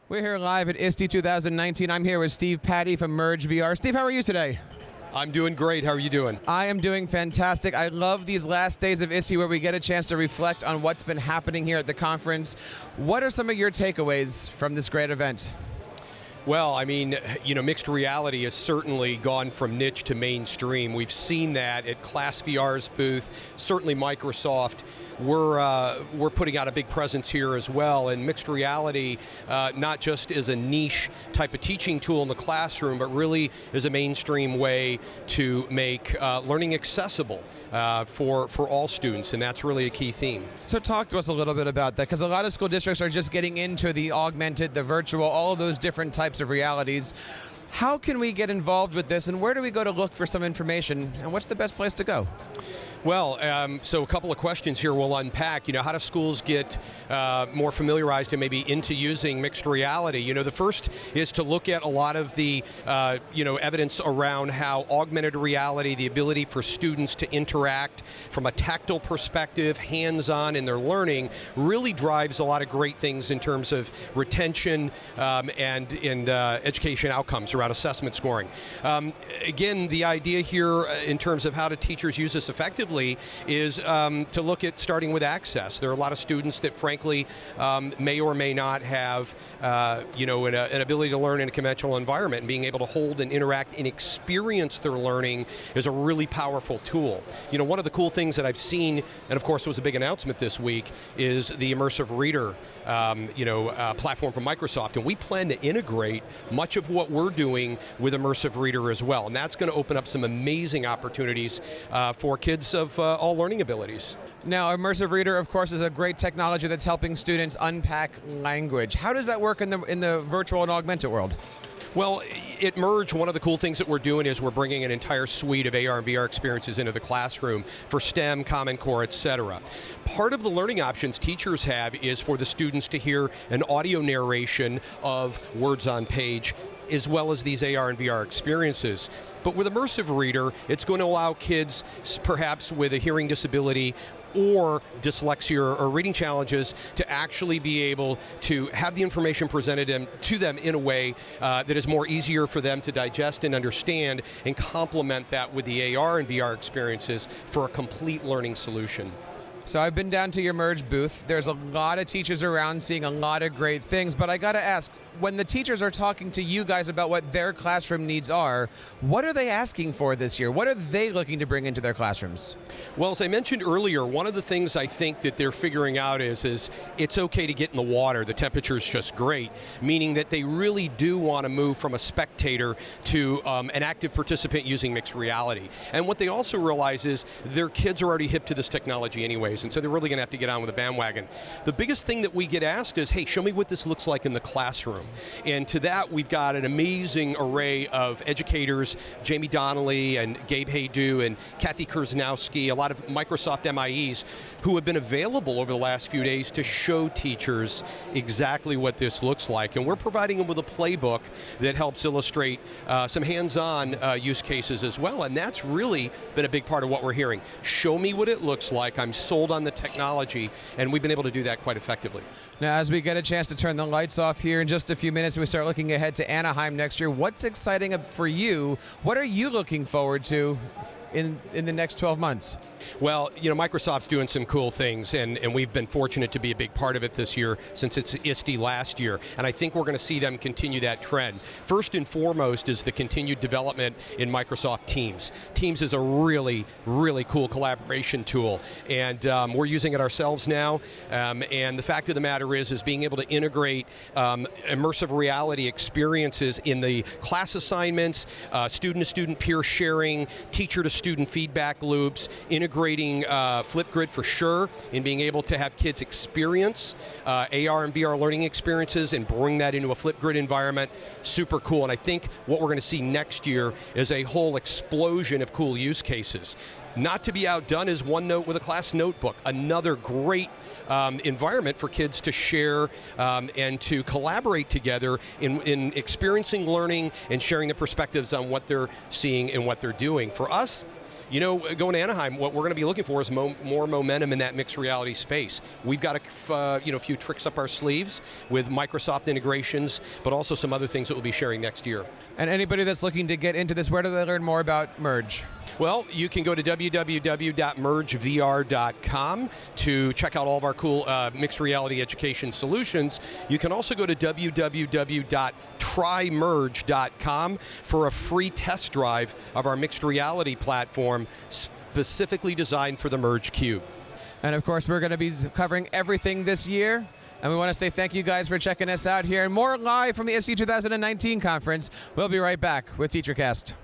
We're here live at ISTE 2019. I'm here with Steve Patti from MERGEVR. Steve, how are you today? I'm doing great. How are you doing? I am doing fantastic. I love these last days of ISTE where we get a chance to reflect on what's been happening here at the conference. What are some of your takeaways from this great event? Well, I mean, mixed reality has certainly gone from niche to mainstream. We've seen that at Class VR's booth. Certainly Microsoft, we're putting out a big presence here as well. And mixed reality, not just is a niche type of teaching tool in the classroom, but really is a mainstream way to make learning accessible for all students, and that's really a key theme. So talk to us a little bit about that, because a lot of school districts are just getting into the augmented, the virtual, all of those different types of realities. How can we get involved with this, and where do we go to look for some information, and what's the best place to go? Well, so a couple of questions here we'll unpack. How do schools get more familiarized and maybe into using mixed reality? The first is to look at a lot of the, evidence around how augmented reality, the ability for students to interact from a tactile perspective, hands-on in their learning, really drives a lot of great things in terms of retention and education outcomes around assessment scoring. Again, the idea here in terms of how do teachers use this effectively is to look at starting with access. There are a lot of students that frankly may or may not have an ability to learn in a conventional environment, and being able to hold and interact and experience their learning is a really powerful tool. One of the cool things that I've seen, and of course was a big announcement this week, is the Immersive Reader platform from Microsoft, and we plan to integrate much of what we're doing with Immersive Reader as well, and that's going to open up some amazing opportunities for kids of all learning abilities. Now, Immersive Reader, of course, is a great technology that's helping students unpack language. How does that work in the virtual and augmented world? Well, at Merge, one of the cool things that we're doing is we're bringing an entire suite of AR and VR experiences into the classroom for STEM, Common Core, etc. Part of the learning options teachers have is for the students to hear an audio narration of words on page, as well as these AR and VR experiences. But with Immersive Reader, it's going to allow kids, perhaps with a hearing disability or dyslexia or reading challenges, to actually be able to have the information presented to them in a way that is more easier for them to digest and understand, and complement that with the AR and VR experiences for a complete learning solution. So I've been down to your Merge booth. There's a lot of teachers around seeing a lot of great things, but I got to ask, when the teachers are talking to you guys about what their classroom needs are, what are they asking for this year? What are they looking to bring into their classrooms? Well, as I mentioned earlier, one of the things I think that they're figuring out is it's okay to get in the water. The temperature's just great, meaning that they really do want to move from a spectator to an active participant using mixed reality. And what they also realize is their kids are already hip to this technology anyways, and so they're really going to have to get on with the bandwagon. The biggest thing that we get asked is, hey, show me what this looks like in the classroom. And to that, we've got an amazing array of educators, Jamie Donnelly and Gabe Haydu and Kathy Kurznowski, a lot of Microsoft MIEs, who have been available over the last few days to show teachers exactly what this looks like. And we're providing them with a playbook that helps illustrate some hands-on use cases as well. And that's really been a big part of what we're hearing. Show me what it looks like. I'm sold on the technology, and we've been able to do that quite effectively. Now, as we get a chance to turn the lights off here in just a few minutes, we start looking ahead to Anaheim next year. What's exciting for you? What are you looking forward to in the next 12 months? Well, Microsoft's doing some cool things, and we've been fortunate to be a big part of it this year since it's ISTE last year, and I think we're going to see them continue that trend. First and foremost is the continued development in Microsoft Teams. Teams is a really, really cool collaboration tool, and we're using it ourselves now, and the fact of the matter is being able to integrate immersive reality experiences in the class assignments, student-to-student peer sharing, teacher-to-student feedback loops, integrating Flipgrid for sure, in being able to have kids experience AR and VR learning experiences and bring that into a Flipgrid environment. Super cool. And I think what we're going to see next year is a whole explosion of cool use cases. Not to be outdone is OneNote with a class notebook, another great environment for kids to share and to collaborate together in experiencing learning and sharing the perspectives on what they're seeing and what they're doing. For us, going to Anaheim, what we're going to be looking for is more momentum in that mixed reality space. We've got a few tricks up our sleeves with Microsoft integrations, but also some other things that we'll be sharing next year. And anybody that's looking to get into this, where do they learn more about Merge? Well, you can go to www.mergevr.com to check out all of our cool mixed reality education solutions. You can also go to www.trymerge.com for a free test drive of our mixed reality platform specifically designed for the Merge Cube. And of course, we're going to be covering everything this year. And we want to say thank you guys for checking us out here. And more live from the ISTE 2019 conference. We'll be right back with TeacherCast.